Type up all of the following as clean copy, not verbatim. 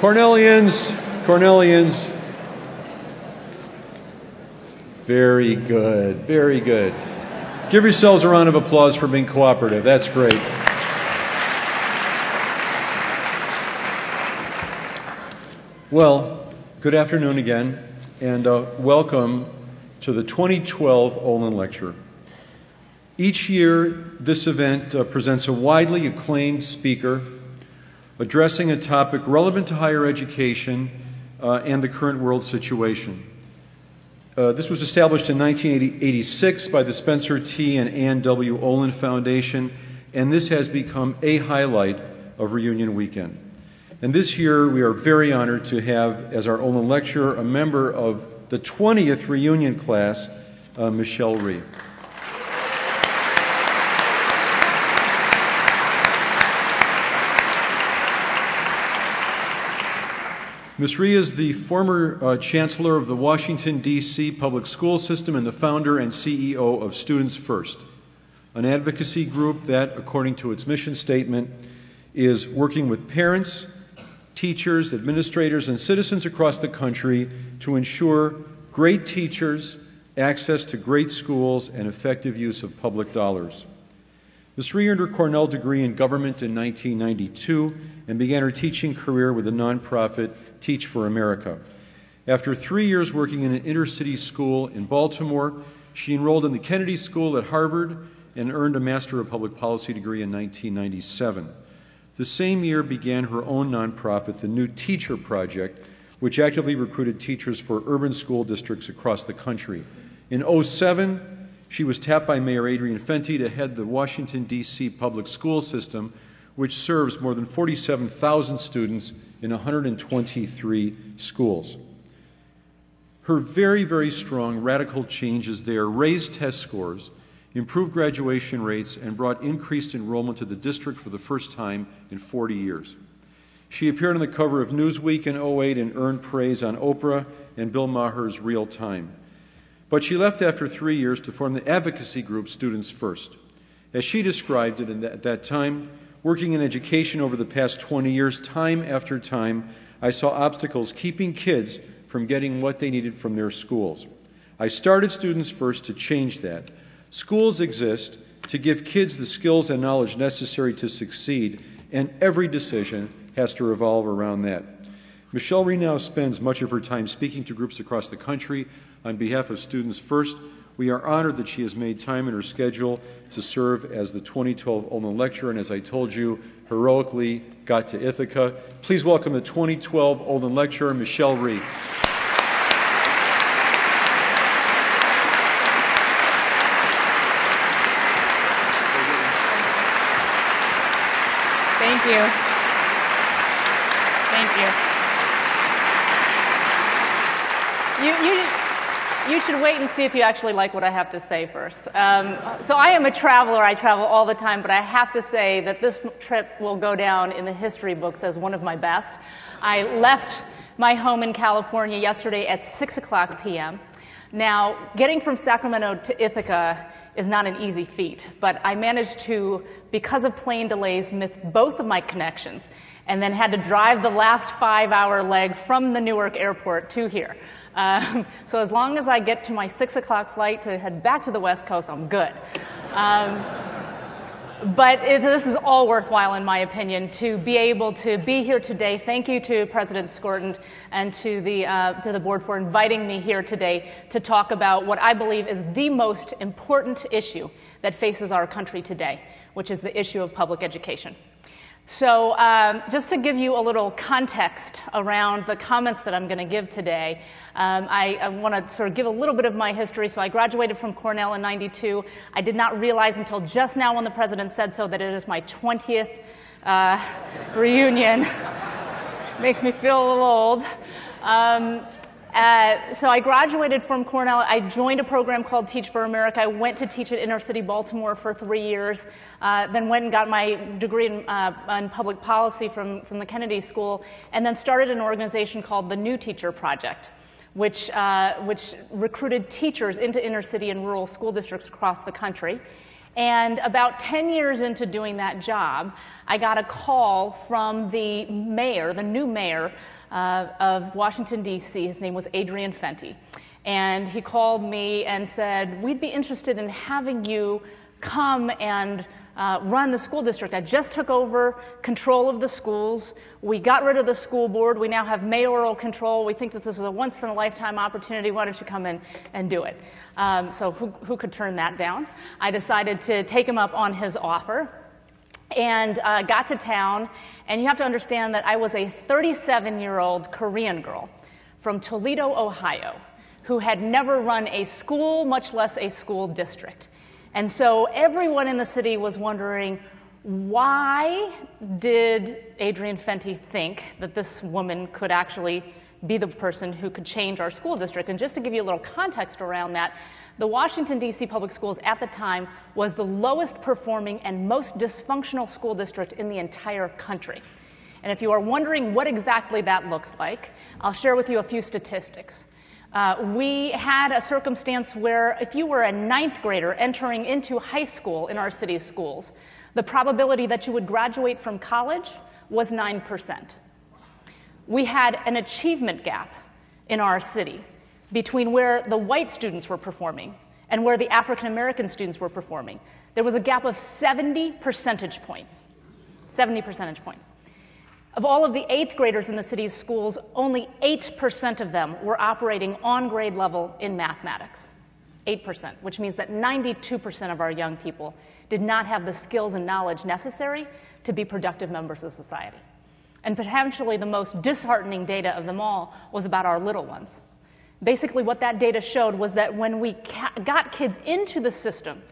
Cornellians. Very good, very good. Give yourselves a round of applause for being cooperative. That's great. Well, good afternoon again, and welcome to the 2012 Olin Lecture. Each year, this event presents a widely acclaimed speaker addressing a topic relevant to higher education and the current world situation. This was established in 1986 by the Spencer T. and Ann W. Olin Foundation, and this has become a highlight of Reunion Weekend. And this year, we are very honored to have, as our Olin lecturer, a member of the 20th reunion class, Michelle Rhee. Ms. Rhee is the former Chancellor of the Washington D.C. public school system and the founder and CEO of Students First, an advocacy group that, according to its mission statement, is working with parents, teachers, administrators, and citizens across the country to ensure great teachers, access to great schools, and effective use of public dollars. Ms. Rhee earned her Cornell degree in government in 1992 and began her teaching career with the nonprofit Teach for America. After 3 years working in an inner-city school in Baltimore, she enrolled in the Kennedy School at Harvard and earned a Master of Public Policy degree in 1997. The same year began her own nonprofit, the New Teacher Project, which actively recruited teachers for urban school districts across the country. In 2007, she was tapped by Mayor Adrian Fenty to head the Washington, D.C. public school system, which serves more than 47,000 students in 123 schools. Her very, very strong radical changes there raised test scores, improved graduation rates, and brought increased enrollment to the district for the first time in 40 years. She appeared on the cover of Newsweek in 2008 and earned praise on Oprah and Bill Maher's Real Time. But she left after 3 years to form the advocacy group Students First. As she described it at that time, working in education over the past 20 years, time after time, I saw obstacles keeping kids from getting what they needed from their schools. I started Students First to change that. Schools exist to give kids the skills and knowledge necessary to succeed, and every decision has to revolve around that. Michelle Rhee now spends much of her time speaking to groups across the country on behalf of Students First. We are honored that she has made time in her schedule to serve as the 2012 Olin Lecturer, and as I told you, heroically got to Ithaca. Please welcome the 2012 Olin Lecturer, Michelle Rhee. Thank you. Thank you. You should wait and see if you actually like what I have to say first. So I am a traveler. I travel all the time, but I have to say that this trip will go down in the history books as one of my best. I left my home in California yesterday at 6:00 p.m. Now, getting from Sacramento to Ithaca is not an easy feat, but I managed to, because of plane delays, miss both of my connections and then had to drive the last 5-hour leg from the Newark airport to here. So as long as I get to my 6:00 flight to head back to the West Coast, I'm good. But this is all worthwhile, in my opinion, to be able to be here today. Thank you to President Skorton and to the board for inviting me here today to talk about what I believe is the most important issue that faces our country today, which is the issue of public education. So just to give you a little context around the comments that I'm going to give today, I want to sort of give a little bit of my history. So I graduated from Cornell in '92. I did not realize until just now when the president said so that it is my 20th reunion. Makes me feel a little old. So I graduated from Cornell. I joined a program called Teach for America. I went to teach at inner city Baltimore for 3 years, then went and got my degree in public policy from the Kennedy School, and then started an organization called the New Teacher Project, which recruited teachers into inner city and rural school districts across the country. And about 10 years into doing that job, I got a call from the mayor, the new mayor of Washington, D.C. His name was Adrian Fenty. And he called me and said, we'd be interested in having you come and run the school district. I just took over control of the schools. We got rid of the school board. We now have mayoral control. We think that this is a once-in-a-lifetime opportunity. Why don't you come in and do it? So who could turn that down? I decided to take him up on his offer and got to town. And you have to understand that I was a 37-year-old Korean girl from Toledo, Ohio, who had never run a school, much less a school district. And so everyone in the city was wondering, why did Adrian Fenty think that this woman could actually be the person who could change our school district? And just to give you a little context around that, the Washington, D.C. public schools at the time was the lowest performing and most dysfunctional school district in the entire country. And if you are wondering what exactly that looks like, I'll share with you a few statistics. We had a circumstance where if you were a 9th grader entering into high school in our city's schools, the probability that you would graduate from college was 9%. We had an achievement gap in our city between where the white students were performing and where the African American students were performing. There was a gap of 70 percentage points. 70 percentage points. Of all of the 8th graders in the city's schools, only 8% of them were operating on grade level in mathematics. 8%, which means that 92% of our young people did not have the skills and knowledge necessary to be productive members of society. And potentially the most disheartening data of them all was about our little ones. Basically what that data showed was that when we got kids into the system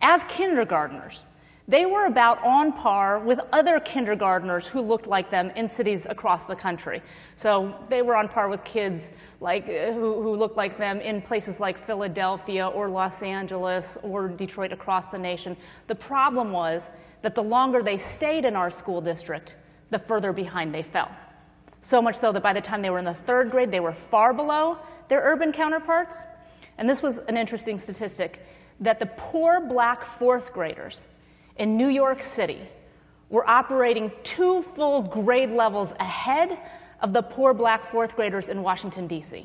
as kindergartners, they were about on par with other kindergartners who looked like them in cities across the country. So they were on par with kids like, who looked like them in places like Philadelphia or Los Angeles or Detroit across the nation. The problem was that the longer they stayed in our school district, the further behind they fell. So much so that by the time they were in the 3rd grade, they were far below their urban counterparts. And this was an interesting statistic, that the poor black 4th graders in New York City were operating 2 full grade levels ahead of the poor black 4th graders in Washington, D.C.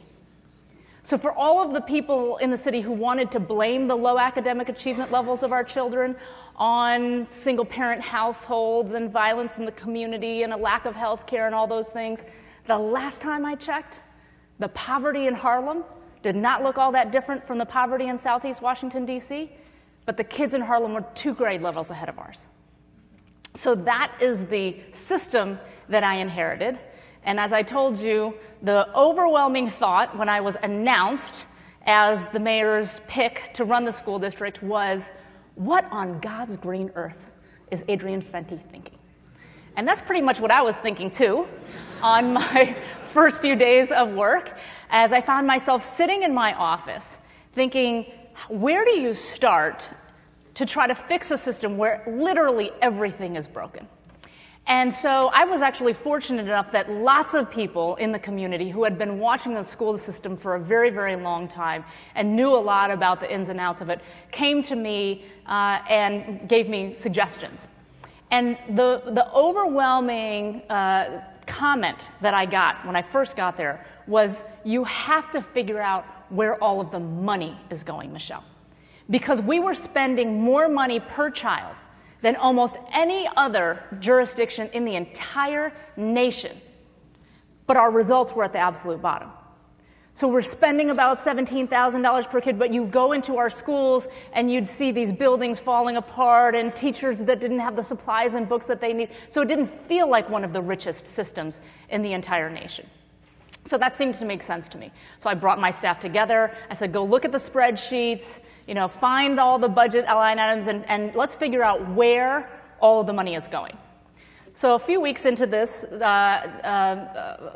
So for all of the people in the city who wanted to blame the low academic achievement levels of our children on single-parent households and violence in the community and a lack of health care and all those things, the last time I checked, the poverty in Harlem did not look all that different from the poverty in Southeast Washington, D.C., but the kids in Harlem were 2 grade levels ahead of ours. So that is the system that I inherited. And as I told you, the overwhelming thought when I was announced as the mayor's pick to run the school district was, what on God's green earth is Adrian Fenty thinking? And that's pretty much what I was thinking too on my first few days of work, as I found myself sitting in my office thinking, where do you start to try to fix a system where literally everything is broken? And so I was actually fortunate enough that lots of people in the community who had been watching the school system for a very, very long time and knew a lot about the ins and outs of it came to me and gave me suggestions. And the overwhelming comment that I got when I first got there was, you have to figure out where all of the money is going, Michelle. Because we were spending more money per child than almost any other jurisdiction in the entire nation. But our results were at the absolute bottom. So we're spending about $17,000 per kid, but you go into our schools and you'd see these buildings falling apart and teachers that didn't have the supplies and books that they need. So it didn't feel like one of the richest systems in the entire nation. So that seemed to make sense to me. So I brought my staff together. I said, go look at the spreadsheets, find all the budget line items, and let's figure out where all of the money is going. So a few weeks into this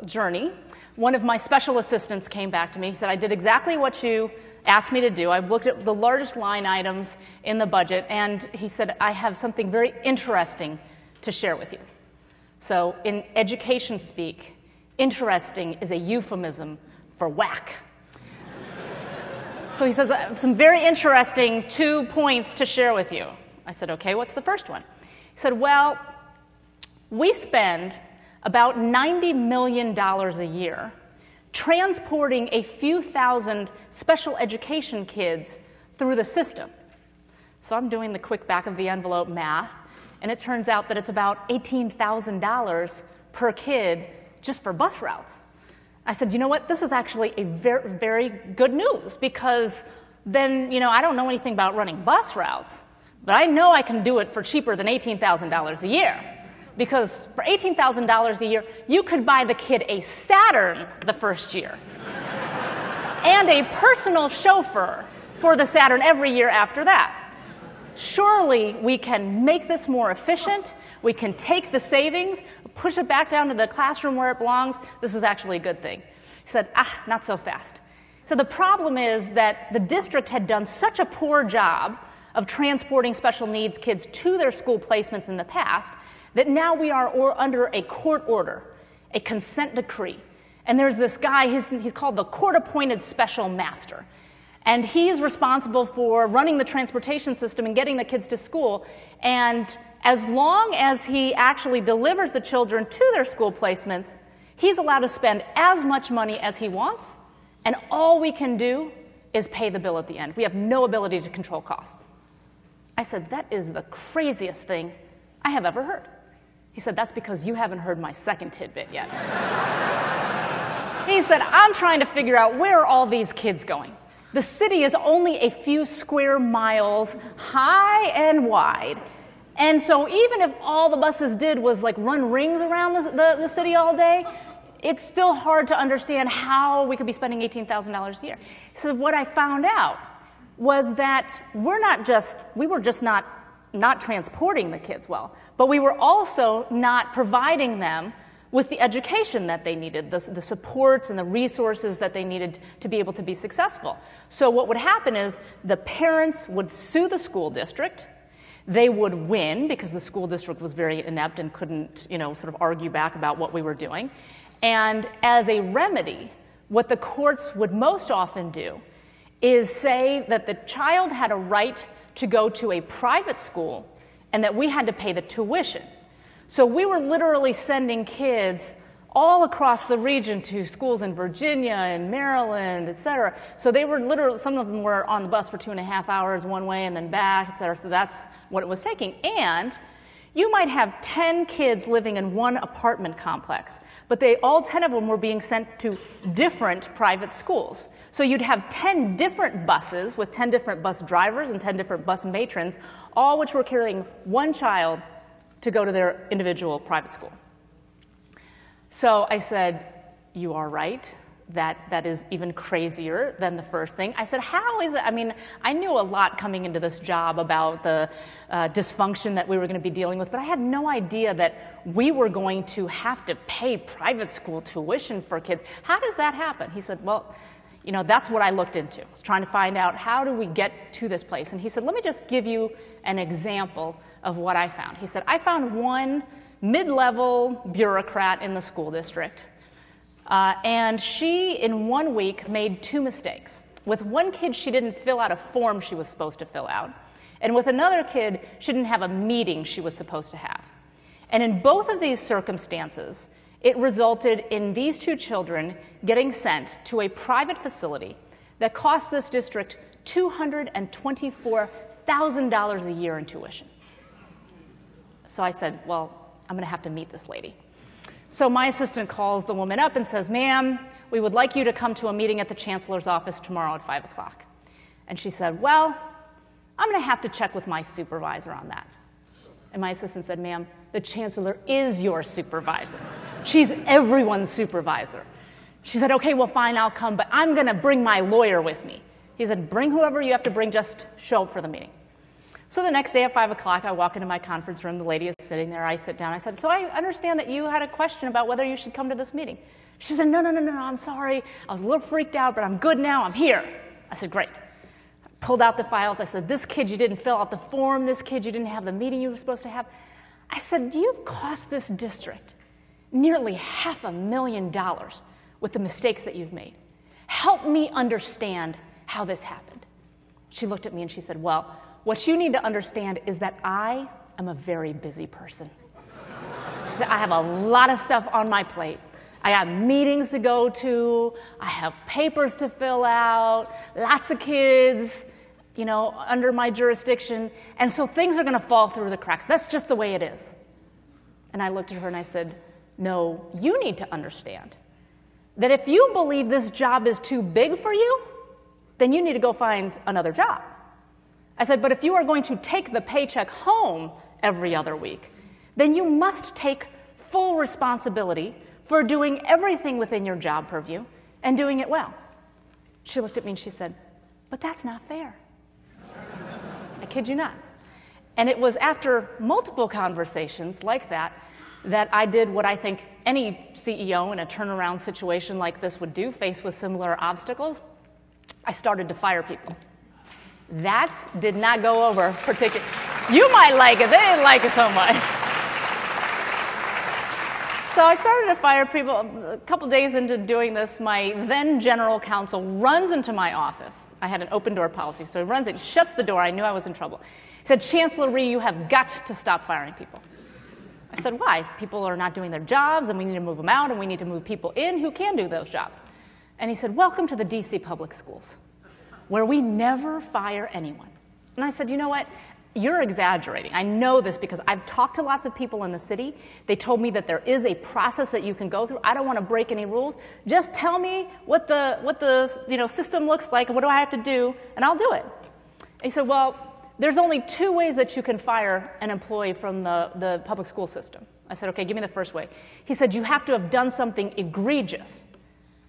journey, one of my special assistants came back to me. He said, I did exactly what you asked me to do. I looked at the largest line items in the budget, and he said, I have something very interesting to share with you. So in education speak, interesting is a euphemism for whack. So he says, some very interesting 2 points to share with you. I said, okay, what's the first one? He said, well, we spend about $90 million a year transporting a few thousand special education kids through the system. So I'm doing the quick back of the envelope math, and it turns out that it's about $18,000 per kid just for bus routes. I said, you know what, this is actually a very, very good news, because then, I don't know anything about running bus routes, but I know I can do it for cheaper than $18,000 a year. Because for $18,000 a year, you could buy the kid a Saturn the first year and a personal chauffeur for the Saturn every year after that. Surely we can make this more efficient. We can take the savings, push it back down to the classroom where it belongs. This is actually a good thing. He said, not so fast. So the problem is that the district had done such a poor job of transporting special needs kids to their school placements in the past that now we are under a court order, a consent decree. And there's this guy, he's called the court-appointed special master. And he's responsible for running the transportation system and getting the kids to school. And as long as he actually delivers the children to their school placements, he's allowed to spend as much money as he wants, and all we can do is pay the bill at the end. We have no ability to control costs. I said, that is the craziest thing I have ever heard. He said, that's because you haven't heard my second tidbit yet. He said, I'm trying to figure out where are all these kids going. The city is only a few square miles high and wide. And so even if all the buses did was run rings around the city all day, it's still hard to understand how we could be spending $18,000 a year. So what I found out was that we were just not transporting the kids well, but we were also not providing them with the education that they needed, the supports and the resources that they needed to be able to be successful. So what would happen is the parents would sue the school district. They would win because the school district was very inept and couldn't, sort of argue back about what we were doing. And as a remedy, what the courts would most often do is say that the child had a right to go to a private school and that we had to pay the tuition. So we were literally sending kids all across the region to schools in Virginia and Maryland, et cetera. So they were literally, some of them were on the bus for 2.5 hours one way and then back, et cetera. So that's what it was taking. And you might have 10 kids living in one apartment complex, but all 10 of them were being sent to different private schools. So you'd have 10 different buses with 10 different bus drivers and 10 different bus matrons, all which were carrying one child to go to their individual private school. So I said, you are right. That is even crazier than the first thing. I said, how is it? I mean, I knew a lot coming into this job about the dysfunction that we were going to be dealing with, but I had no idea that we were going to have to pay private school tuition for kids. How does that happen? He said, well, that's what I looked into. I was trying to find out, how do we get to this place? And he said, let me just give you an example of what I found. He said, I found one mid-level bureaucrat in the school district. And she, in 1 week, made 2 mistakes. With one kid, she didn't fill out a form she was supposed to fill out. And with another kid, she didn't have a meeting she was supposed to have. And in both of these circumstances, it resulted in these 2 children getting sent to a private facility that cost this district $224,000 a year in tuition. So I said, well, I'm going to have to meet this lady. So my assistant calls the woman up and says, ma'am, we would like you to come to a meeting at the chancellor's office tomorrow at 5 o'clock. And she said, well, I'm going to have to check with my supervisor on that. And my assistant said, ma'am, the chancellor is your supervisor. She's everyone's supervisor. She said, okay, well, fine, I'll come, but I'm going to bring my lawyer with me. He said, bring whoever you have to bring, just show up for the meeting. So the next day at 5 o'clock, I walk into my conference room. The lady is sitting there. I sit down. I said, so I understand that you had a question about whether you should come to this meeting. She said, no, I'm sorry. I was a little freaked out, but I'm good now. I'm here. I said, great. I pulled out the files. I said, this kid, you didn't fill out the form. This kid, you didn't have the meeting you were supposed to have. I said, you've cost this district nearly $500,000 with the mistakes that you've made. Help me understand how this happened. She looked at me and she said, well, what you need to understand is that I am a very busy person. She said, I have a lot of stuff on my plate. I got meetings to go to, I have papers to fill out, lots of kids, you know, under my jurisdiction, and so things are going to fall through the cracks. That's just the way it is. And I looked at her and I said, no, you need to understand that if you believe this job is too big for you, then you need to go find another job. I said, but if you are going to take the paycheck home every other week, then you must take full responsibility for doing everything within your job purview and doing it well. She looked at me and she said, but that's not fair. I kid you not. And it was after multiple conversations like that that I did what I think any CEO in a turnaround situation like this would do, faced with similar obstacles. I started to fire people. That did not go over particularly. You might like it. They didn't like it so much. So I started to fire people. A couple days into doing this, my then general counsel runs into my office. I had an open door policy, so he runs in, shuts the door. I knew I was in trouble. He said, Chancellor Rhee, you have got to stop firing people. I said, why? If people are not doing their jobs and we need to move them out and we need to move people in who can do those jobs. And he said, welcome to the D.C. public schools, where we never fire anyone. And I said, you know what? You're exaggerating. I know this because I've talked to lots of people in the city. They told me that there is a process that you can go through. I don't want to break any rules. Just tell me what the system looks like and what do I have to do, and I'll do it. And he said, well, there's only two ways that you can fire an employee from the public school system. I said, okay, give me the first way. He said, you have to have done something egregious.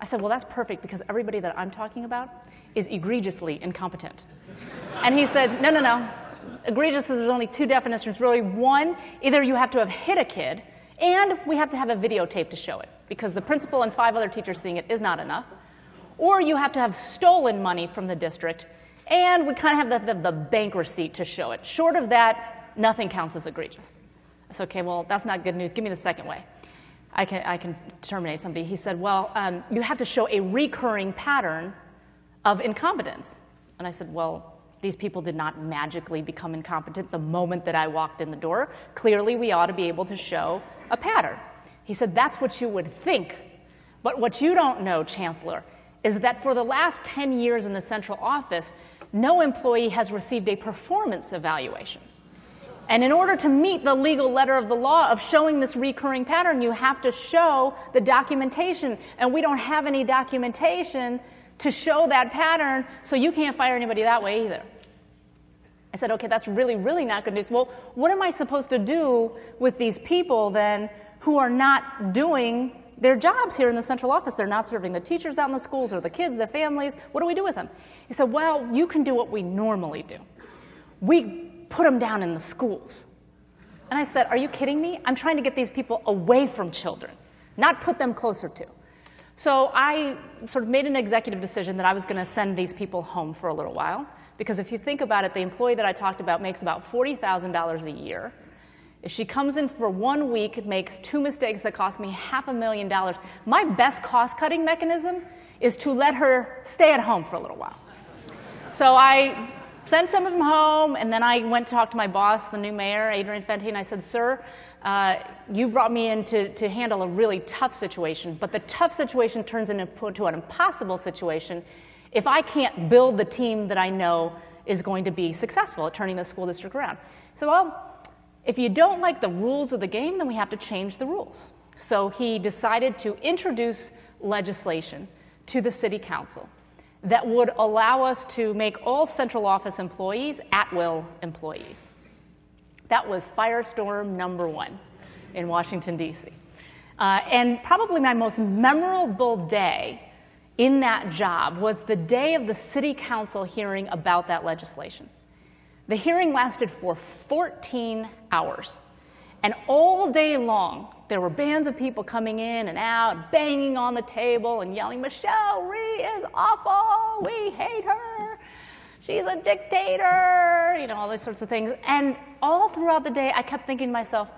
I said, well, that's perfect because everybody that I'm talking about is egregiously incompetent. And he said, no. Egregious is there's only two definitions, really. One, either you have to have hit a kid, and we have to have a videotape to show it, because the principal and 5 other teachers seeing it is not enough. Or you have to have stolen money from the district, and we kind of have the bank receipt to show it. Short of that, nothing counts as egregious. I said, okay, well, that's not good news. Give me the second way. I can terminate somebody. He said, well, you have to show a recurring pattern of incompetence. And I said, well, these people did not magically become incompetent the moment that I walked in the door. Clearly, we ought to be able to show a pattern. He said, that's what you would think. But what you don't know, Chancellor, is that for the last 10 years in the central office, no employee has received a performance evaluation. And in order to meet the legal letter of the law of showing this recurring pattern, you have to show the documentation. And we don't have any documentation to show that pattern, so you can't fire anybody that way either. I said, okay, that's really, really not good news. Well, what am I supposed to do with these people then who are not doing their jobs here in the central office? They're not serving the teachers out in the schools or the kids, their families. What do we do with them? He said, well, you can do what we normally do. We put them down in the schools. And I said, are you kidding me? I'm trying to get these people away from children, not put them closer to. So I sort of made an executive decision that I was going to send these people home for a little while, because if you think about it, the employee that I talked about makes about $40,000 a year. If she comes in for 1 week, makes 2 mistakes that cost me $500,000, my best cost-cutting mechanism is to let her stay at home for a little while. So I sent some of them home, and then I went to talk to my boss, the new mayor, Adrian Fenty, and I said, sir, you brought me in to handle a really tough situation, but the tough situation turns into an impossible situation if I can't build the team that I know is going to be successful at turning the school district around. So, well, if you don't like the rules of the game, then we have to change the rules. So he decided to introduce legislation to the city council that would allow us to make all central office employees at-will employees. That was Firestorm #1 in Washington, D.C. And probably my most memorable day in that job was the day of the city council hearing about that legislation. The hearing lasted for 14 hours. And all day long, there were bands of people coming in and out, banging on the table and yelling, Michelle Rhee is awful, we hate her, she's a dictator, all these sorts of things. And all throughout the day, I kept thinking to myself,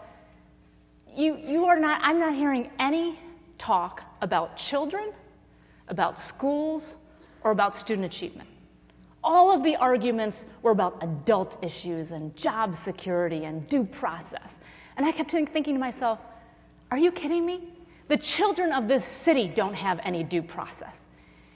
I'm not hearing any talk about children, about schools, or about student achievement. All of the arguments were about adult issues and job security and due process. And I kept thinking to myself, are you kidding me? The children of this city don't have any due process.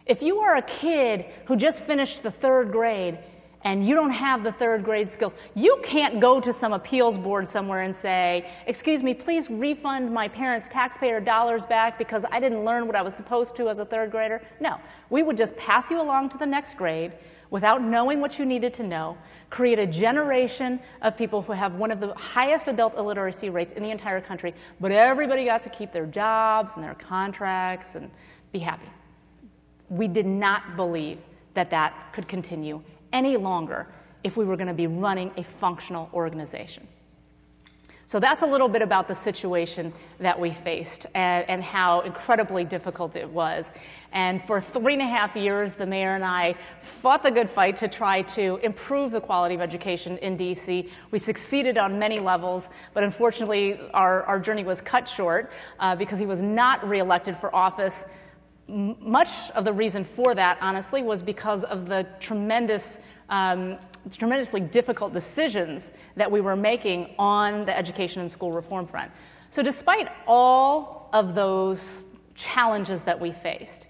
If you are a kid who just finished the 3rd grade and you don't have the 3rd grade skills, you can't go to some appeals board somewhere and say, excuse me, please refund my parents' taxpayer dollars back because I didn't learn what I was supposed to as a 3rd grader. No, we would just pass you along to the next grade without knowing what you needed to know, create a generation of people who have one of the highest adult illiteracy rates in the entire country, but everybody got to keep their jobs and their contracts and be happy. We did not believe that that could continue any longer if we were going to be running a functional organization. So that's a little bit about the situation that we faced and how incredibly difficult it was. And for 3.5 years, the mayor and I fought the good fight to try to improve the quality of education in D.C. We succeeded on many levels, but unfortunately, our journey was cut short because he was not reelected for office. Much of the reason for that, honestly, was because of the tremendously difficult decisions that we were making on the education and school reform front. So despite all of those challenges that we faced,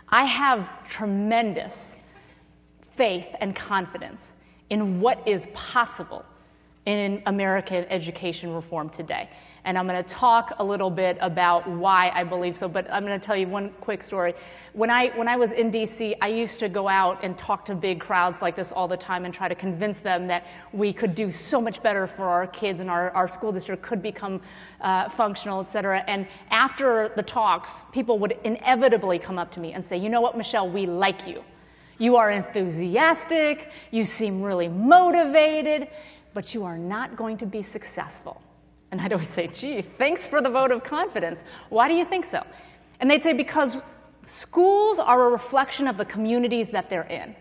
I have tremendous faith and confidence in what is possible in American education reform today. And I'm going to talk a little bit about why I believe so, but I'm going to tell you one quick story. When I was in D.C., I used to go out and talk to big crowds like this all the time and try to convince them that we could do so much better for our kids and our school district could become functional, et cetera. And after the talks, people would inevitably come up to me and say, you know what, Michelle, we like you. You are enthusiastic, you seem really motivated, but you are not going to be successful. And I'd always say, gee, thanks for the vote of confidence. Why do you think so? And they'd say, because schools are a reflection of the communities that they're in.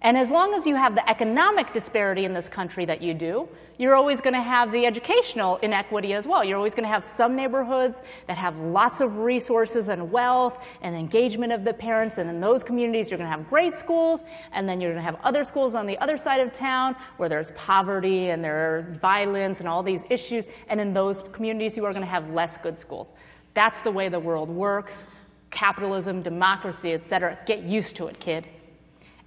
And as long as you have the economic disparity in this country that you do, you're always going to have the educational inequity as well. You're always going to have some neighborhoods that have lots of resources and wealth and engagement of the parents, and in those communities you're going to have great schools, and then you're going to have other schools on the other side of town where there's poverty and there's violence and all these issues, and in those communities you are going to have less good schools. That's the way the world works. Capitalism, democracy, etc. Get used to it, kid.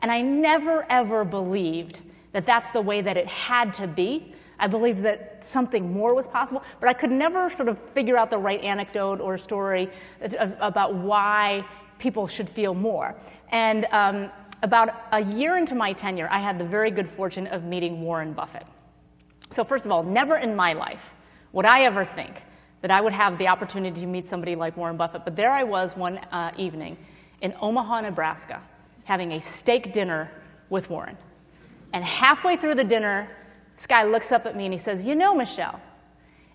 And I never, ever believed that that's the way that it had to be. I believed that something more was possible, but I could never sort of figure out the right anecdote or story about why people should feel more. And about a year into my tenure, I had the very good fortune of meeting Warren Buffett. So first of all, never in my life would I ever think that I would have the opportunity to meet somebody like Warren Buffett. But there I was one evening in Omaha, Nebraska, having a steak dinner with Warren. And halfway through the dinner, this guy looks up at me and he says, you know, Michelle,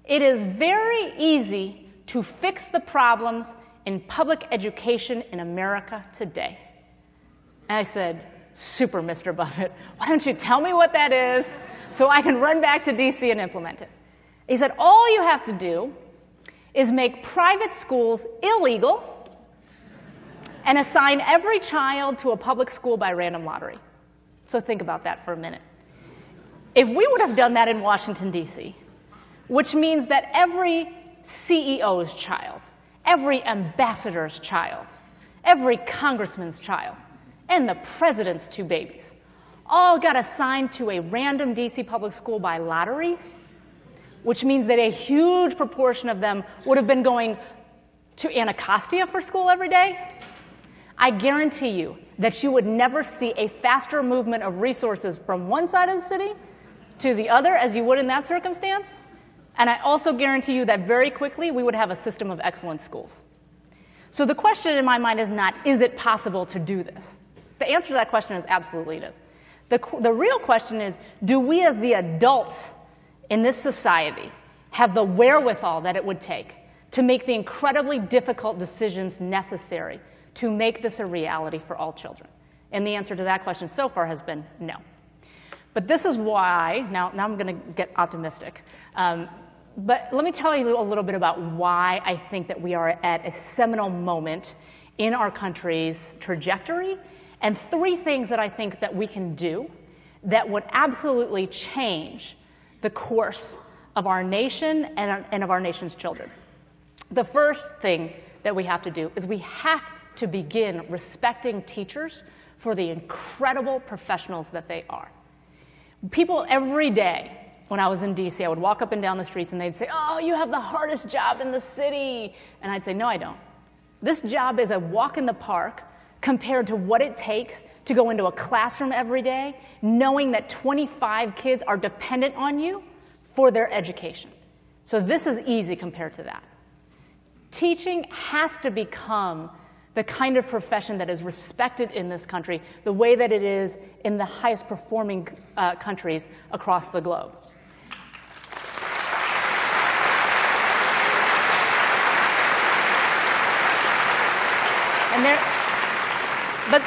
it is very easy to fix the problems in public education in America today. And I said, super, Mr. Buffett. Why don't you tell me what that is so I can run back to D.C. and implement it? He said, all you have to do is make private schools illegal and assign every child to a public school by random lottery. So think about that for a minute. If we would have done that in Washington, D.C., which means that every CEO's child, every ambassador's child, every congressman's child, and the president's 2 babies all got assigned to a random D.C. public school by lottery, which means that a huge proportion of them would have been going to Anacostia for school every day, I guarantee you that you would never see a faster movement of resources from one side of the city to the other as you would in that circumstance. And I also guarantee you that very quickly we would have a system of excellent schools. So the question in my mind is not, is it possible to do this? The answer to that question is absolutely it is. The real question is, do we as the adults in this society have the wherewithal that it would take to make the incredibly difficult decisions necessary to make this a reality for all children? And the answer to that question so far has been no. But this is why, now I'm going to get optimistic, but let me tell you a little bit about why I think that we are at a seminal moment in our country's trajectory And 3 things that I think that we can do that would absolutely change the course of our nation and of our nation's children. The first thing that we have to do is we have to begin respecting teachers for the incredible professionals that they are. People every day, when I was in D.C., I would walk up and down the streets and they'd say, "Oh, you have the hardest job in the city." And I'd say, "No, I don't. This job is a walk in the park compared to what it takes to go into a classroom every day, knowing that 25 kids are dependent on you for their education." So this is easy compared to that. Teaching has to become the kind of profession that is respected in this country the way that it is in the highest performing countries across the globe. And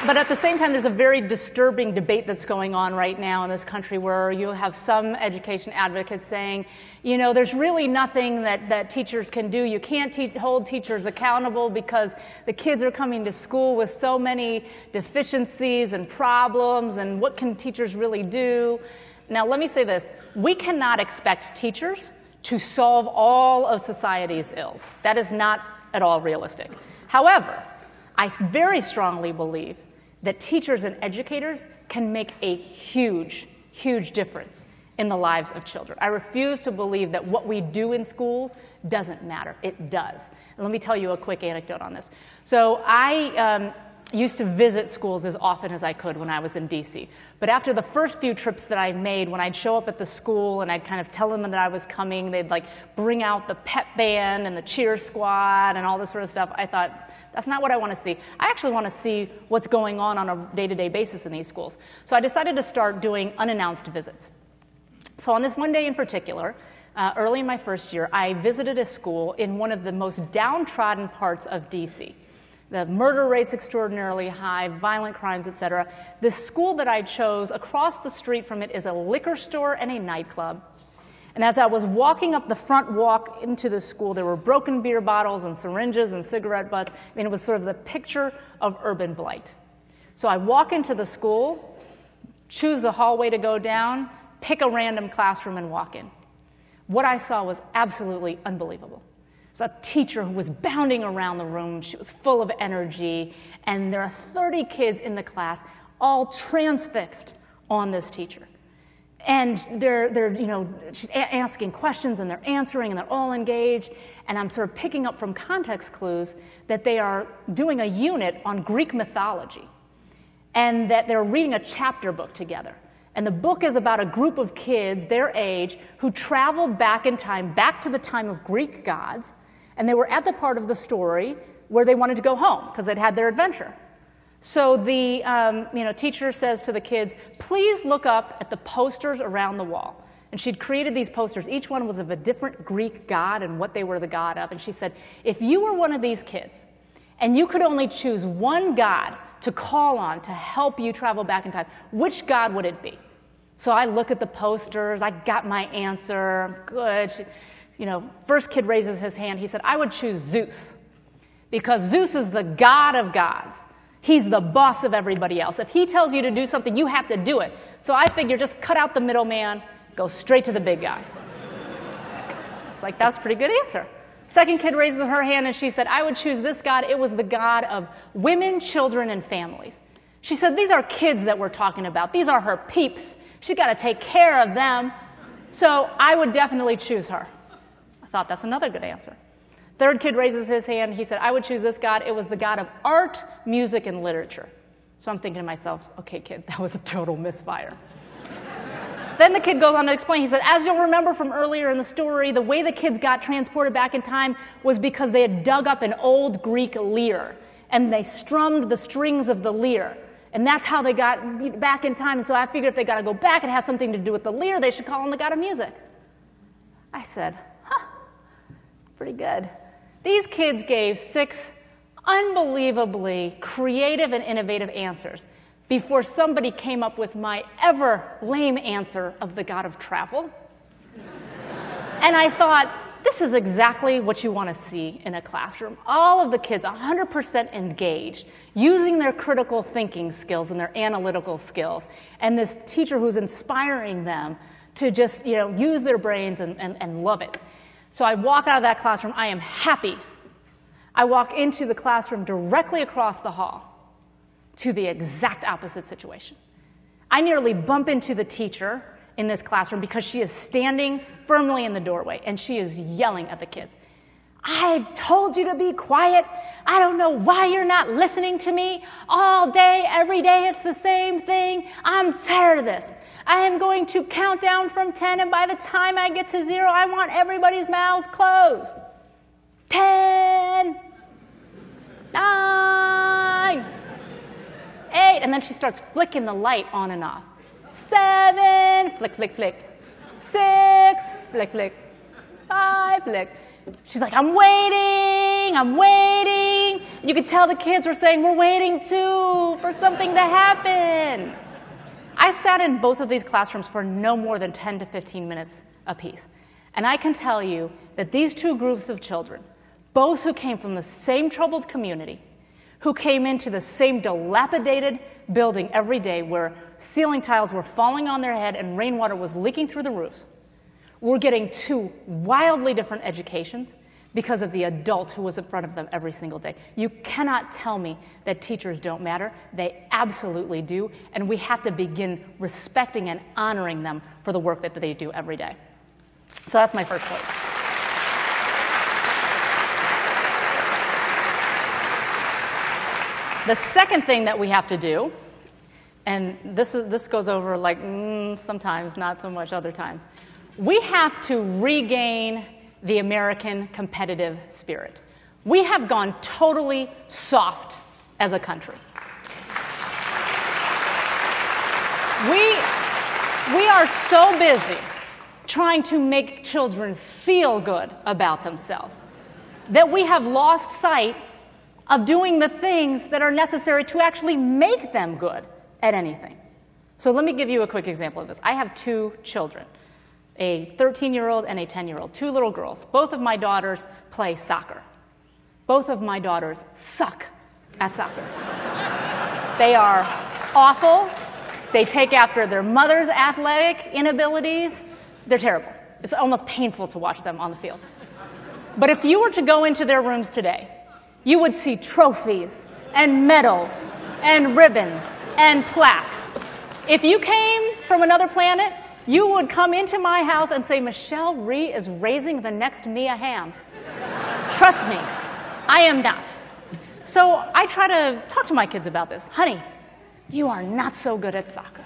but at the same time, there's a very disturbing debate that's going on right now in this country where you have some education advocates saying, you know, there's really nothing that teachers can do. You can't hold teachers accountable because the kids are coming to school with so many deficiencies and problems, and what can teachers really do? Now, let me say this. We cannot expect teachers to solve all of society's ills. That is not at all realistic. However, I very strongly believe that teachers and educators can make a huge, huge difference in the lives of children. I refuse to believe that what we do in schools doesn't matter. It does. And let me tell you a quick anecdote on this. So I used to visit schools as often as I could when I was in D.C. But after the first few trips that I made, when I'd show up at the school and I'd kind of tell them that I was coming, they'd like bring out the pep band and the cheer squad and all this sort of stuff. I thought, that's not what I want to see. I actually want to see what's going on a day-to-day basis in these schools. So I decided to start doing unannounced visits. So on this one day in particular, early in my first year, I visited a school in one of the most downtrodden parts of D.C. The murder rate's extraordinarily high, violent crimes, et cetera. The school that I chose, across the street from it is a liquor store and a nightclub. And as I was walking up the front walk into the school, there were broken beer bottles and syringes and cigarette butts. I mean, it was sort of the picture of urban blight. So I walk into the school, choose a hallway to go down, pick a random classroom and walk in. What I saw was absolutely unbelievable. It was a teacher who was bounding around the room. She was full of energy, and there are 30 kids in the class, all transfixed on this teacher. And they're you know, she's asking questions, and they're answering, and they're all engaged. And I'm sort of picking up from context clues that they are doing a unit on Greek mythology, and that they're reading a chapter book together. And the book is about a group of kids, their age, who traveled back in time, back to the time of Greek gods, and they were at the part of the story where they wanted to go home because they'd had their adventure. So the teacher says to the kids, please look up at the posters around the wall. And she'd created these posters. Each one was of a different Greek god and what they were the god of. And she said, if you were one of these kids and you could only choose one god to call on to help you travel back in time, which god would it be? So I look at the posters. I got my answer. Good. First kid raises his hand. He said, I would choose Zeus because Zeus is the god of gods. He's the boss of everybody else. If he tells you to do something, you have to do it. So I figure just cut out the middleman, go straight to the big guy. It's like, that's a pretty good answer. Second kid raises her hand and she said, I would choose this god. It was the god of women, children, and families. She said, these are kids that we're talking about. These are her peeps. She's got to take care of them. So I would definitely choose her. I thought that's another good answer. Third kid raises his hand. He said, I would choose this god. It was the god of art, music, and literature. So I'm thinking to myself, okay, kid, that was a total misfire. Then the kid goes on to explain. He said, as you'll remember from earlier in the story, the way the kids got transported back in time was because they had dug up an old Greek lyre, and they strummed the strings of the lyre. And that's how they got back in time. And so I figured if they got to go back, it has something to do with the lyre, they should call him the god of music. I said, pretty good. These kids gave 6 unbelievably creative and innovative answers before somebody came up with my ever lame answer of the god of travel. And I thought, this is exactly what you want to see in a classroom. All of the kids 100% engaged, using their critical thinking skills and their analytical skills, and this teacher who's inspiring them to just use their brains and love it. So I walk out of that classroom, I am happy. I walk into the classroom directly across the hall to the exact opposite situation. I nearly bump into the teacher in this classroom because she is standing firmly in the doorway and she is yelling at the kids. I told you to be quiet. I don't know why you're not listening to me. All day, every day, it's the same thing. I'm tired of this. I am going to count down from 10, and by the time I get to 0, I want everybody's mouths closed. 10, 9, 8, and then she starts flicking the light on and off. 7, flick, flick, flick. 6, flick, flick. 5, flick. She's like, I'm waiting, I'm waiting. You could tell the kids were saying, we're waiting too for something to happen. I sat in both of these classrooms for no more than 10 to 15 minutes apiece. And I can tell you that these two groups of children, both who came from the same troubled community, who came into the same dilapidated building every day where ceiling tiles were falling on their head and rainwater was leaking through the roofs, were getting two wildly different educations because of the adult who was in front of them every single day. You cannot tell me that teachers don't matter. They absolutely do, and we have to begin respecting and honoring them for the work that they do every day. So that's my first point. The second thing that we have to do, and this goes over like sometimes, not so much other times, we have to regain the American competitive spirit. We have gone totally soft as a country. We are so busy trying to make children feel good about themselves that we have lost sight of doing the things that are necessary to actually make them good at anything. So let me give you a quick example of this. I have two children, a 13-year-old and a 10-year-old, two little girls. Both of my daughters play soccer. Both of my daughters suck at soccer. They are awful. They take after their mother's athletic inabilities. They're terrible. It's almost painful to watch them on the field. But if you were to go into their rooms today, you would see trophies and medals and ribbons and plaques. If you came from another planet, you would come into my house and say, Michelle Rhee is raising the next Mia Hamm. Trust me, I am not. So I try to talk to my kids about this. Honey, you are not so good at soccer.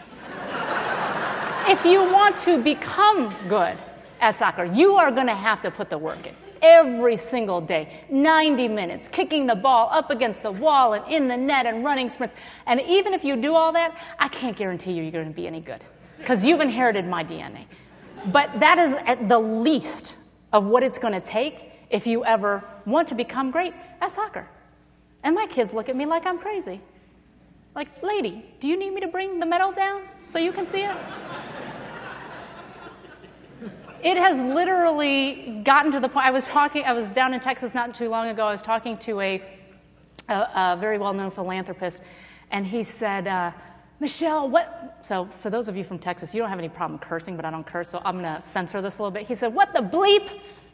If you want to become good at soccer, you are going to have to put the work in. Every single day, 90 minutes, kicking the ball up against the wall and in the net and running sprints. And even if you do all that, I can't guarantee you're going to be any good because you've inherited my DNA. But that is at the least of what it's going to take if you ever want to become great at soccer. And my kids look at me like I'm crazy. Like, lady, do you need me to bring the medal down so you can see it? It has literally gotten to the point. I was down in Texas not too long ago. I was talking to a very well-known philanthropist, and he said, Michelle, what? So for those of you from Texas, you don't have any problem cursing, but I don't curse, so I'm going to censor this a little bit. He said, what the bleep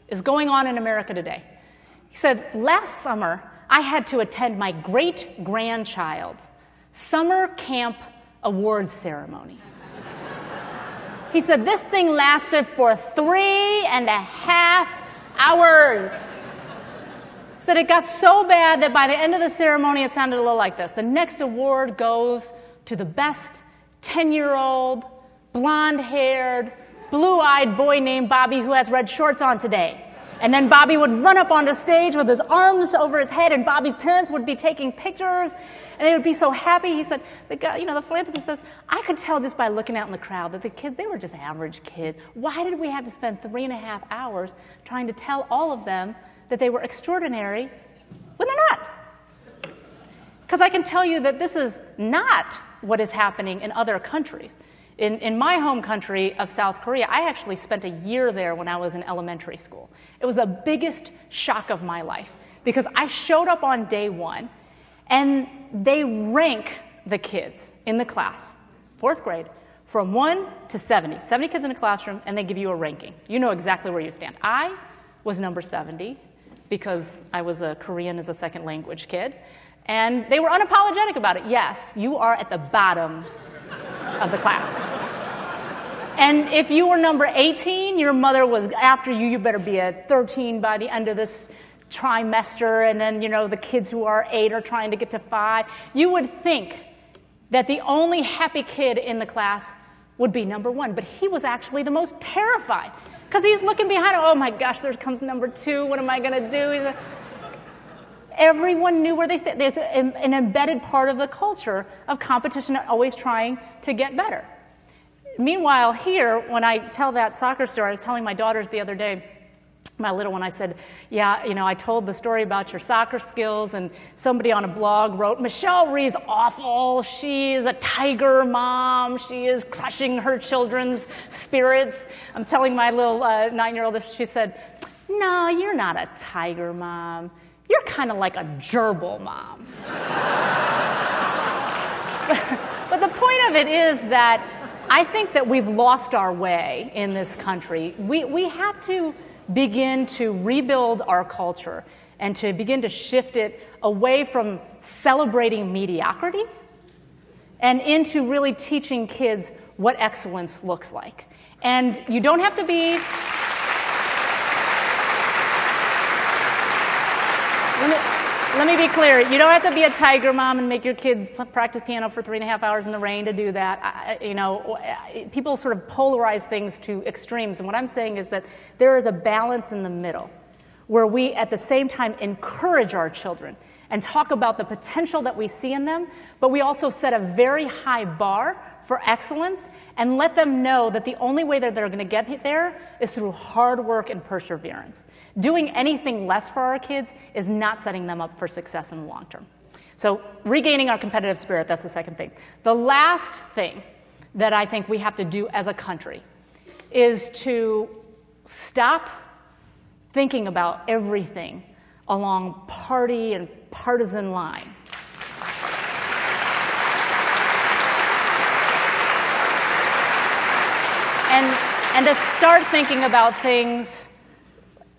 is going on in America today? He said, last summer, I had to attend my great-grandchild's summer camp awards ceremony. He said, this thing lasted for 3.5 hours. He said it got so bad that by the end of the ceremony, it sounded a little like this. The next award goes to the best 10-year-old, blonde-haired, blue-eyed boy named Bobby who has red shorts on today. And then Bobby would run up onto stage with his arms over his head, and Bobby's parents would be taking pictures, and they would be so happy. He said, the guy, the philanthropist says, I could tell just by looking out in the crowd that the kids, they were just average kids. Why did we have to spend 3.5 hours trying to tell all of them that they were extraordinary when they're not? Because I can tell you that this is not what is happening in other countries. In my home country of South Korea, I actually spent a year there when I was in elementary school. It was the biggest shock of my life because I showed up on day one and they rank the kids in the class, 4th grade, from 1 to 70. 70 kids in a classroom, and they give you a ranking. You know exactly where you stand. I was number 70 because I was a Korean as a second language kid, and they were unapologetic about it. Yes, you are at the bottom of the class. And if you were number 18, your mother was after you, you better be at 13 by the end of this trimester, and then, you know, the kids who are 8 are trying to get to 5. You would think that the only happy kid in the class would be number 1, but he was actually the most terrified because he's looking behind him. Oh my gosh, there comes number 2. What am I going to do? Everyone knew where they stood. There's an embedded part of the culture of competition, always trying to get better. Meanwhile, here, when I tell that soccer story, I was telling my daughters the other day, my little one, I said, yeah, you know, I told the story about your soccer skills, and somebody on a blog wrote, Michelle Rhee's awful. She is a tiger mom. She is crushing her children's spirits. I'm telling my little 9-year-old this. She said, no, you're not a tiger mom. You're kind of like a gerbil mom. But the point of it is that I think that we've lost our way in this country. We have to begin to rebuild our culture and to begin to shift it away from celebrating mediocrity and into really teaching kids what excellence looks like. And you don't have to be... Let me be clear. You don't have to be a tiger mom and make your kid practice piano for 3.5 hours in the rain to do that. People sort of polarize things to extremes. And what I'm saying is that there is a balance in the middle where we, at the same time, encourage our children and talk about the potential that we see in them, but we also set a very high bar for excellence and let them know that the only way that they're going to get there is through hard work and perseverance. Doing anything less for our kids is not setting them up for success in the long term. So regaining our competitive spirit, that's the second thing. The last thing that I think we have to do as a country is to stop thinking about everything along party and partisan lines. And to start thinking about things,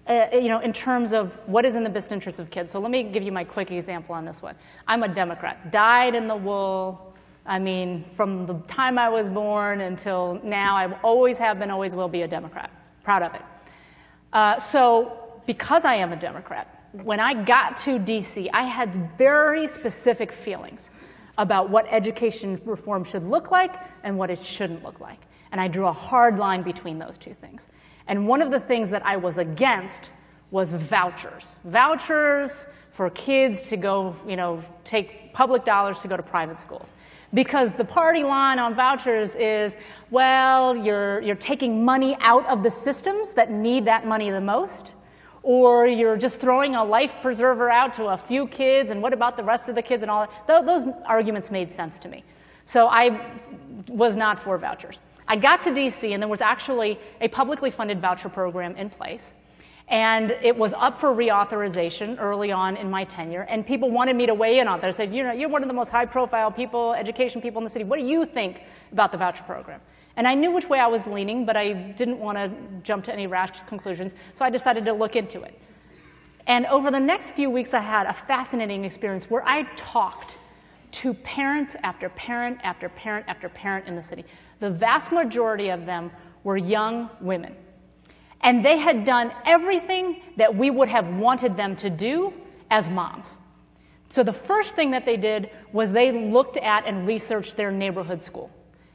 in terms of what is in the best interest of kids. So let me give you my quick example on this one. I'm a Democrat, dyed in the wool. I mean, from the time I was born until now, I always have been, always will be a Democrat. Proud of it. So because I am a Democrat, when I got to D.C., I had very specific feelings about what education reform should look like and what it shouldn't look like. And I drew a hard line between those two things. And one of the things that I was against was vouchers. Vouchers for kids to go, take public dollars to go to private schools. Because the party line on vouchers is, well, you're taking money out of the systems that need that money the most, or you're just throwing a life preserver out to a few kids, and what about the rest of the kids and all that? Those arguments made sense to me. So I was not for vouchers. I got to D.C., and there was actually a publicly funded voucher program in place. And it was up for reauthorization early on in my tenure, and people wanted me to weigh in on that. I said, you're one of the most high-profile people, education people in the city. What do you think about the voucher program? And I knew which way I was leaning, but I didn't want to jump to any rash conclusions, so I decided to look into it. And over the next few weeks, I had a fascinating experience where I talked to parent after parent after parent after parent in the city. The vast majority of them were young women. And they had done everything that we would have wanted them to do as moms. So the first thing that they did was they looked at and researched their neighborhood school.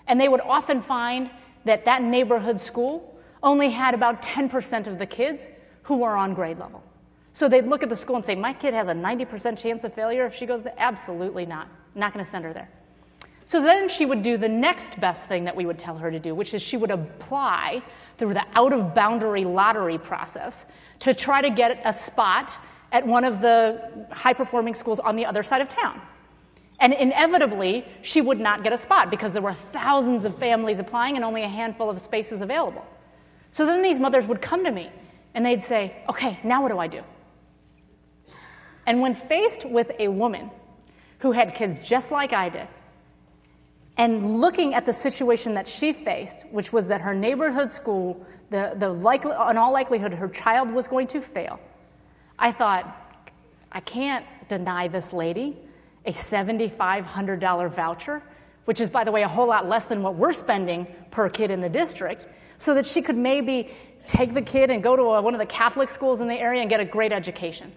And they would often find that that neighborhood school only had about 10% of the kids who were on grade level. So they'd look at the school and say, my kid has a 90% chance of failure if she goes there. Absolutely not. I'm not going to send her there. So then she would do the next best thing that we would tell her to do, which is she would apply through the out-of-boundary lottery process to try to get a spot at one of the high-performing schools on the other side of town. And inevitably, she would not get a spot because there were thousands of families applying and only a handful of spaces available. So then these mothers would come to me and they'd say, okay, now what do I do? And when faced with a woman who had kids just like I did, and looking at the situation that she faced, which was that her neighborhood school, in all likelihood, her child was going to fail, I thought, I can't deny this lady a $7,500 voucher, which is, by the way, a whole lot less than what we're spending per kid in the district, so that she could maybe take the kid and go to one of the Catholic schools in the area and get a great education.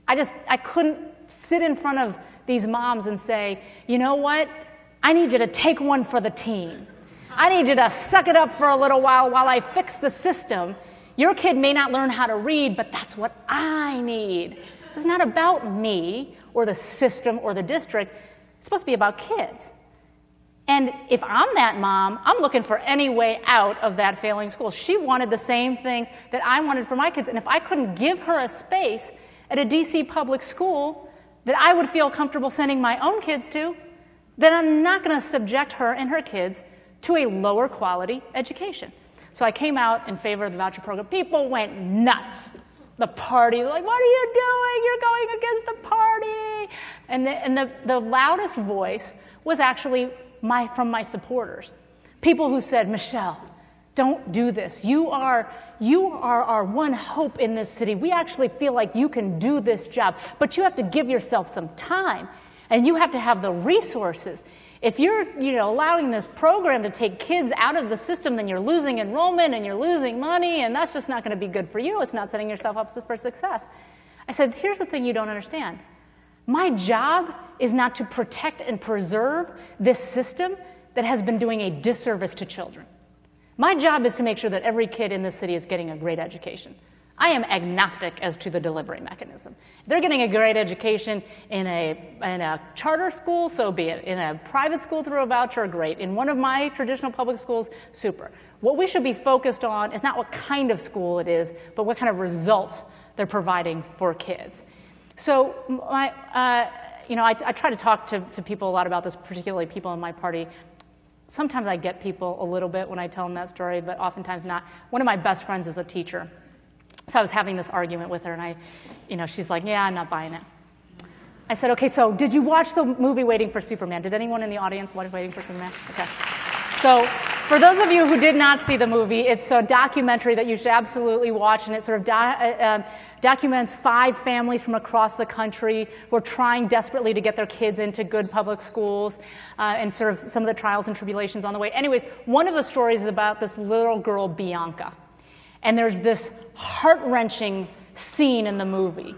I couldn't sit in front of these moms and say, you know what? I need you to take one for the team. I need you to suck it up for a little while I fix the system. Your kid may not learn how to read, but that's what I need. It's not about me or the system or the district. It's supposed to be about kids. And if I'm that mom, I'm looking for any way out of that failing school. She wanted the same things that I wanted for my kids. And if I couldn't give her a space at a DC public school that I would feel comfortable sending my own kids to, then I'm not going to subject her and her kids to a lower quality education. So I came out in favor of the voucher program. People went nuts. The party, like, what are you doing? You're going against the party. And the loudest voice was actually from my supporters. People who said, Michelle, don't do this. You are our one hope in this city. We actually feel like you can do this job, but you have to give yourself some time, and you have to have the resources. If you're allowing this program to take kids out of the system, then you're losing enrollment and you're losing money, and that's just not going to be good for you. It's not setting yourself up for success. I said, here's the thing you don't understand. My job is not to protect and preserve this system that has been doing a disservice to children. My job is to make sure that every kid in this city is getting a great education. I am agnostic as to the delivery mechanism. If they're getting a great education in a charter school, so be it. In a private school through a voucher, great. In one of my traditional public schools, super. What we should be focused on is not what kind of school it is, but what kind of results they're providing for kids. So I try to talk to people a lot about this, particularly people in my party. Sometimes I get people a little bit when I tell them that story, but oftentimes not. One of my best friends is a teacher. So I was having this argument with her, and she's like, yeah, I'm not buying it. I said, okay, so did you watch the movie Waiting for Superman? Did anyone in the audience watch Waiting for Superman? Okay. So for those of you who did not see the movie, it's a documentary that you should absolutely watch, and it sort of documents 5 families from across the country who are trying desperately to get their kids into good public schools, and sort of some of the trials and tribulations on the way. Anyways, one of the stories is about this little girl, Bianca. And there's this heart-wrenching scene in the movie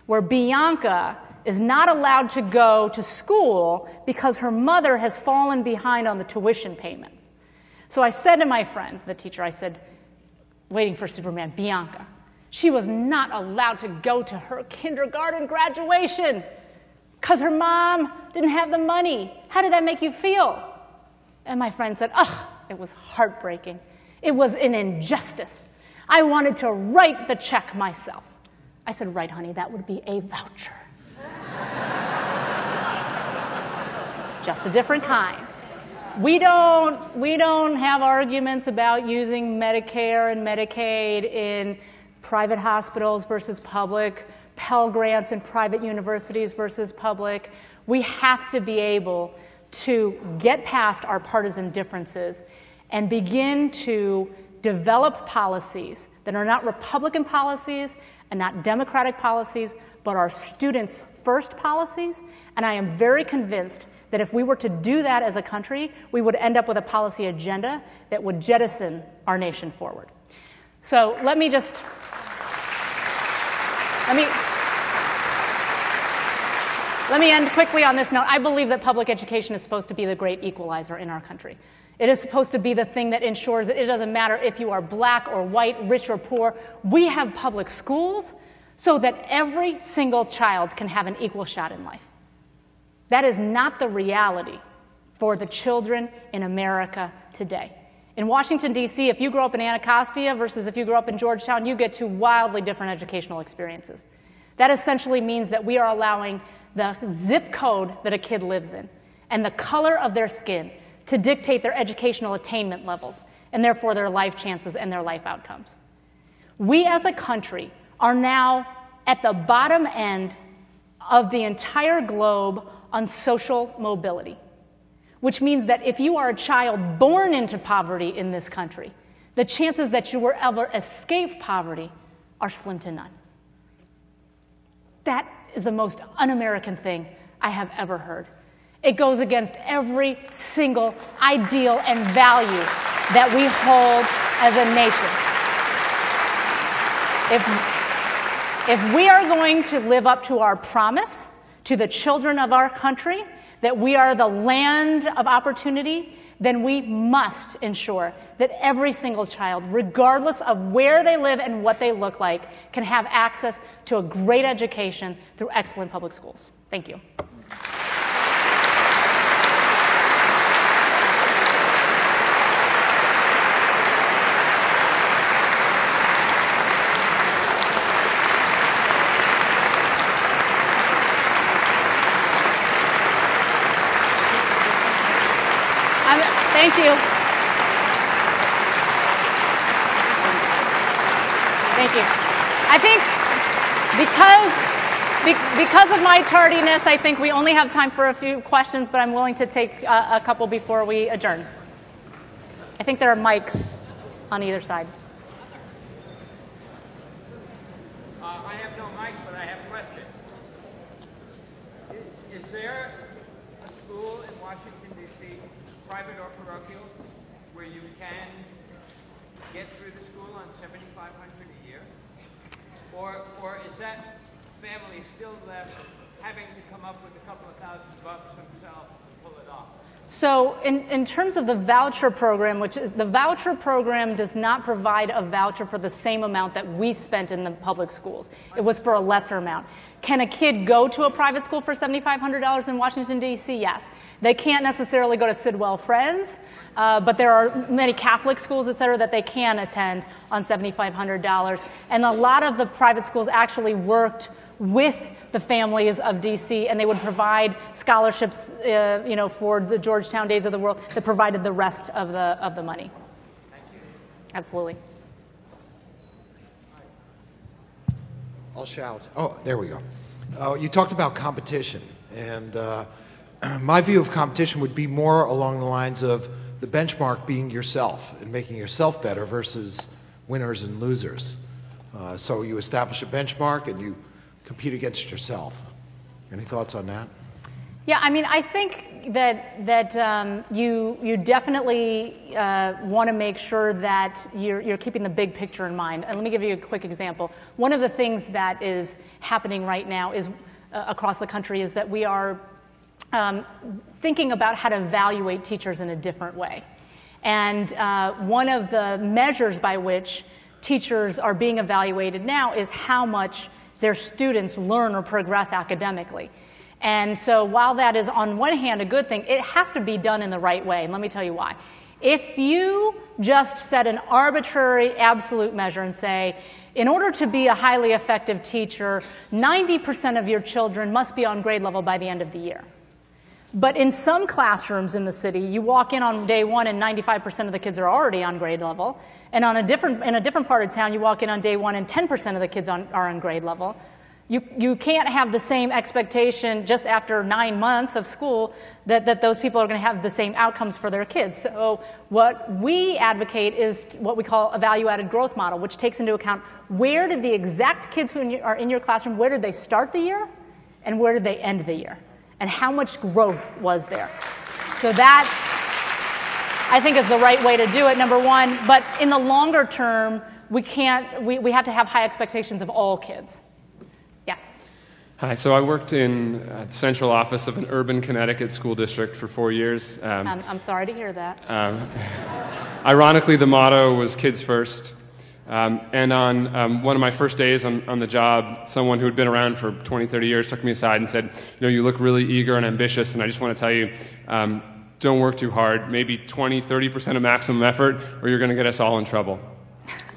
where Bianca is not allowed to go to school because her mother has fallen behind on the tuition payments. So I said to my friend, the teacher, I said, Waiting for Superman, Bianca, she was not allowed to go to her kindergarten graduation because her mom didn't have the money. How did that make you feel? And my friend said, it was heartbreaking. It was an injustice. I wanted to write the check myself. I said, right, honey, that would be a voucher. Just a different kind. We don't have arguments about using Medicare and Medicaid in private hospitals versus public, Pell Grants in private universities versus public. We have to be able to get past our partisan differences and begin to develop policies that are not Republican policies and not Democratic policies, but are students' first policies. And I am very convinced that if we were to do that as a country, we would end up with a policy agenda that would jettison our nation forward. So let me end quickly on this note. I believe that public education is supposed to be the great equalizer in our country. It is supposed to be the thing that ensures that it doesn't matter if you are black or white, rich or poor. We have public schools so that every single child can have an equal shot in life. That is not the reality for the children in America today. In Washington, D.C., if you grow up in Anacostia versus if you grow up in Georgetown, you get 2 wildly different educational experiences. That essentially means that we are allowing the zip code that a kid lives in and the color of their skin to dictate their educational attainment levels and therefore their life chances and their life outcomes. We as a country are now at the bottom end of the entire globe on social mobility, which means that if you are a child born into poverty in this country, the chances that you will ever escape poverty are slim to none. That is the most un-American thing I have ever heard. It goes against every single ideal and value that we hold as a nation. If we are going to live up to our promise to the children of our country, that we are the land of opportunity, then we must ensure that every single child, regardless of where they live and what they look like, can have access to a great education through excellent public schools. Thank you. Thank you. Thank you. I think because of my tardiness, I think we only have time for a few questions, but I'm willing to take a couple before we adjourn. I think there are mics on either side. I have no mic, but I have a question. Is there a school in Washington, D.C., private or parochial, where you can get through the school on $7,500 a year? Or is that family still left having to come up with a couple of $1,000 themselves to pull it off? So in terms of the voucher program, which is the voucher program does not provide a voucher for the same amount that we spent in the public schools. It was for a lesser amount. Can a kid go to a private school for $7,500 in Washington, D.C.? Yes. They can't necessarily go to Sidwell Friends, but there are many Catholic schools, et cetera, that they can attend on $7,500. And a lot of the private schools actually worked with the families of D.C., and they would provide scholarships, for the Georgetown Days of the World that provided the rest of the money. Thank you. Absolutely. I'll shout. Oh, there we go. You talked about competition, and my view of competition would be more along the lines of the benchmark being yourself and making yourself better versus winners and losers. So you establish a benchmark and you compete against yourself. Any thoughts on that? Yeah, I mean, I think that you definitely want to make sure that you're keeping the big picture in mind. And let me give you a quick example. One of the things that is happening right now is across the country is that we are thinking about how to evaluate teachers in a different way. And one of the measures by which teachers are being evaluated now is how much their students learn or progress academically. And so while that is on one hand a good thing, it has to be done in the right way. And let me tell you why. If you just set an arbitrary absolute measure and say, in order to be a highly effective teacher, 90% of your children must be on grade level by the end of the year. But in some classrooms in the city, you walk in on day one and 95% of the kids are already on grade level. And in a different part of town, you walk in on day one and 10% of the kids are on grade level. You can't have the same expectation just after 9 months of school that those people are going to have the same outcomes for their kids. So what we advocate is what we call a value-added growth model, which takes into account where did the exact kids who are in your classroom, where did they start the year and where did they end the year? And how much growth was there? So that, I think, is the right way to do it, number one. But in the longer term, we have to have high expectations of all kids. Yes. Hi, so I worked in the central office of an urban Connecticut school district for 4 years. I'm sorry to hear that. Ironically, the motto was kids first. And on one of my first days on the job, someone who had been around for 20, 30 years took me aside and said, you look really eager and ambitious, and I just want to tell you, don't work too hard, maybe 20, 30% of maximum effort, or you're going to get us all in trouble.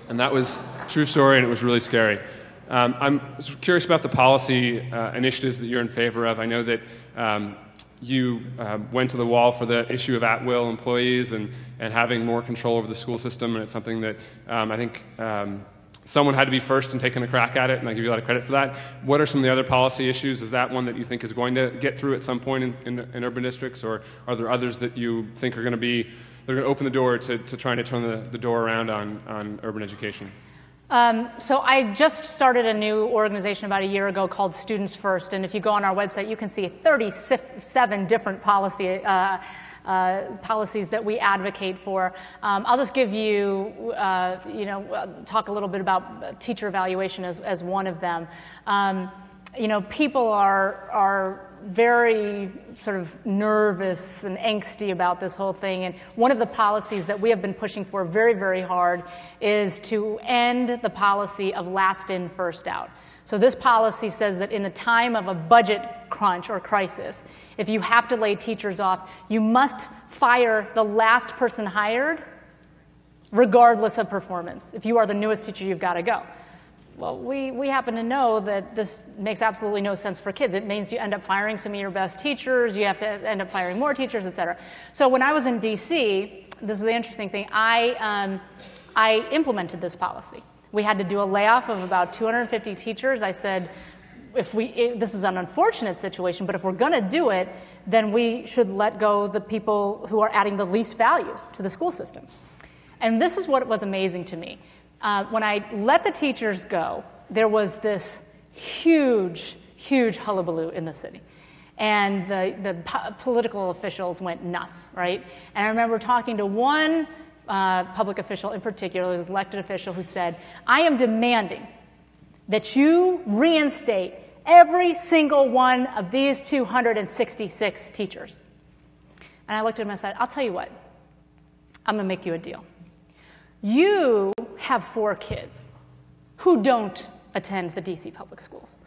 And that was a true story, and it was really scary. I'm curious about the policy initiatives that you're in favor of. I know that you went to the wall for the issue of at-will employees and having more control over the school system, and it's something that I think someone had to be first in taking a crack at it, and I give you a lot of credit for that. What are some of the other policy issues? Is that one that you think is going to get through at some point in urban districts, or are there others that you think are going to be, they're going to open the door to trying to turn the door around on urban education? So I just started a new organization about a year ago called Students First, and if you go on our website, you can see 37 different policies that we advocate for. I'll just give you, talk a little bit about teacher evaluation as one of them. People are very sort of nervous and angsty about this whole thing, and one of the policies that we have been pushing for very, very hard is to end the policy of last in, first out. So this policy says that in a time of a budget crunch or crisis, if you have to lay teachers off, you must fire the last person hired regardless of performance. If you are the newest teacher, you've got to go. Well, we happen to know that this makes absolutely no sense for kids. It means you end up firing some of your best teachers, you have to end up firing more teachers, et cetera. So when I was in D.C., this is the interesting thing, I implemented this policy. We had to do a layoff of about 250 teachers. I said, this is an unfortunate situation, but if we're going to do it, then we should let go the people who are adding the least value to the school system. And this is what was amazing to me. When I let the teachers go, there was this huge, huge hullabaloo in the city. And the political officials went nuts, right? And I remember talking to one public official in particular, an elected official, who said, I am demanding that you reinstate every single one of these 266 teachers. And I looked at him and I said, I'll tell you what, I'm going to make you a deal. You have 4 kids who don't attend the D.C. public schools.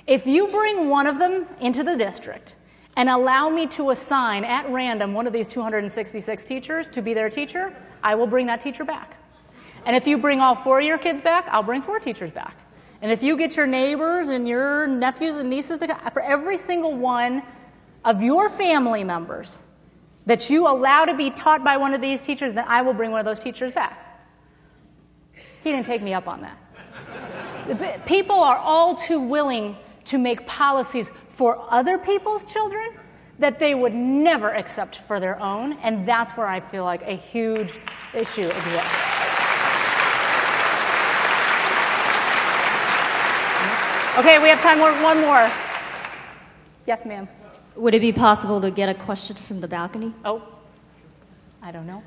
If you bring one of them into the district and allow me to assign at random one of these 266 teachers to be their teacher, I will bring that teacher back. And if you bring all 4 of your kids back, I'll bring 4 teachers back. And if you get your neighbors and your nephews and nieces to come, for every single one of your family members that you allow to be taught by one of these teachers, then I will bring one of those teachers back. He didn't take me up on that. People are all too willing to make policies for other people's children that they would never accept for their own, and that's where I feel like a huge issue exists. Okay, we have time for one more. Yes, ma'am. Would it be possible to get a question from the balcony? Oh, I don't know.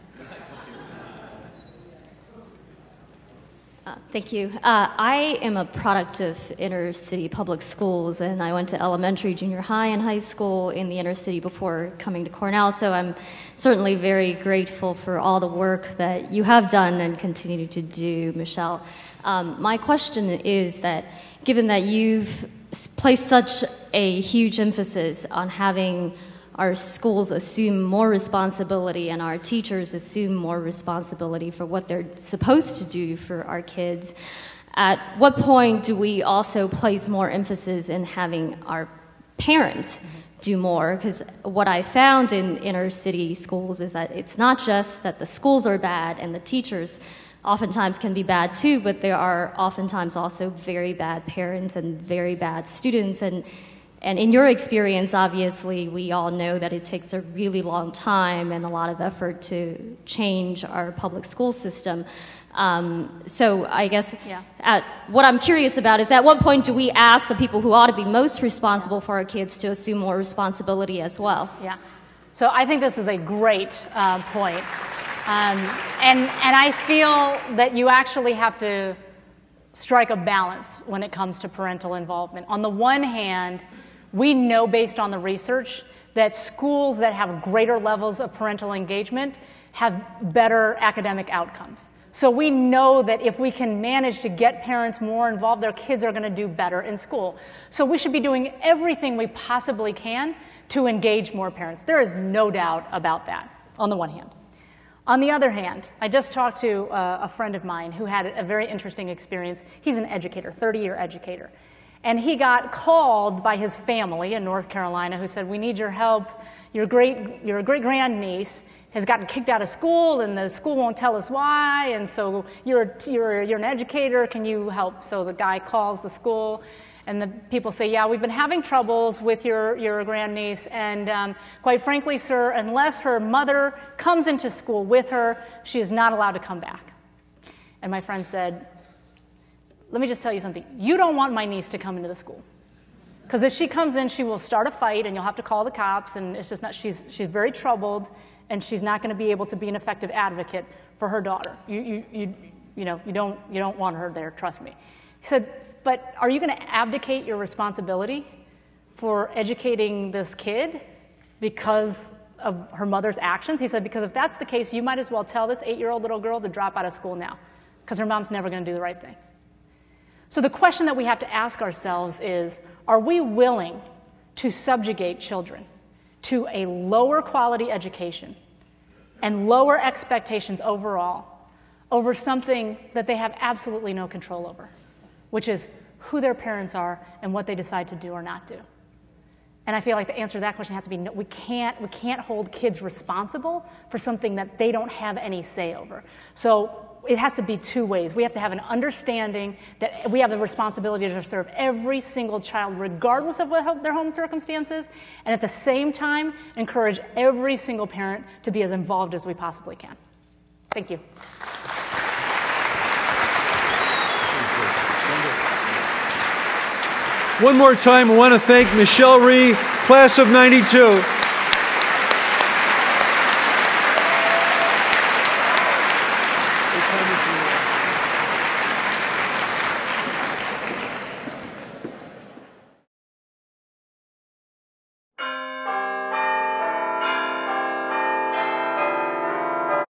Thank you. I am a product of inner city public schools, and I went to elementary, junior high, and high school in the inner city before coming to Cornell, so I'm certainly very grateful for all the work that you have done and continue to do, Michelle. My question is that, given that you've placed such a huge emphasis on having our schools assume more responsibility and our teachers assume more responsibility for what they're supposed to do for our kids, at what point do we also place more emphasis in having our parents do more? Because what I found in inner city schools is that it's not just that the schools are bad and the teachers oftentimes can be bad too, but there are oftentimes also very bad parents and very bad students. And in your experience, obviously, we all know that it takes a really long time and a lot of effort to change our public school system. So I guess what I'm curious about is, at what point do we ask the people who ought to be most responsible for our kids to assume more responsibility as well? Yeah. So I think this is a great point. And I feel that you actually have to strike a balance when it comes to parental involvement. On the one hand, we know, based on the research, that schools that have greater levels of parental engagement have better academic outcomes. So we know that if we can manage to get parents more involved, their kids are going to do better in school. So we should be doing everything we possibly can to engage more parents. There is no doubt about that, on the one hand. On the other hand, I just talked to a friend of mine who had a very interesting experience. He's an educator, 30-year educator. And he got called by his family in North Carolina who said, we need your help. Your great-grandniece has gotten kicked out of school, and the school won't tell us why, and so you're an educator, can you help? So the guy calls the school, and the people say, yeah, we've been having troubles with your grandniece, and quite frankly, sir, unless her mother comes into school with her, she is not allowed to come back. And my friend said, let me just tell you something. You don't want my niece to come into the school. Because if she comes in, she will start a fight, and you'll have to call the cops, and it's just not, she's very troubled, and she's not going to be able to be an effective advocate for her daughter. You don't want her there, trust me. He said, but are you going to abdicate your responsibility for educating this kid because of her mother's actions? He said, because if that's the case, you might as well tell this 8-year-old little girl to drop out of school now, because her mom's never going to do the right thing. So the question that we have to ask ourselves is, are we willing to subjugate children to a lower quality education and lower expectations overall over something that they have absolutely no control over, which is who their parents are and what they decide to do or not do? And I feel like the answer to that question has to be no. We can't hold kids responsible for something that they don't have any say over. So it has to be two ways. We have to have an understanding that we have the responsibility to serve every single child, regardless of what their home circumstances, and at the same time, encourage every single parent to be as involved as we possibly can. Thank you. One more time, I want to thank Michelle Rhee, class of '92.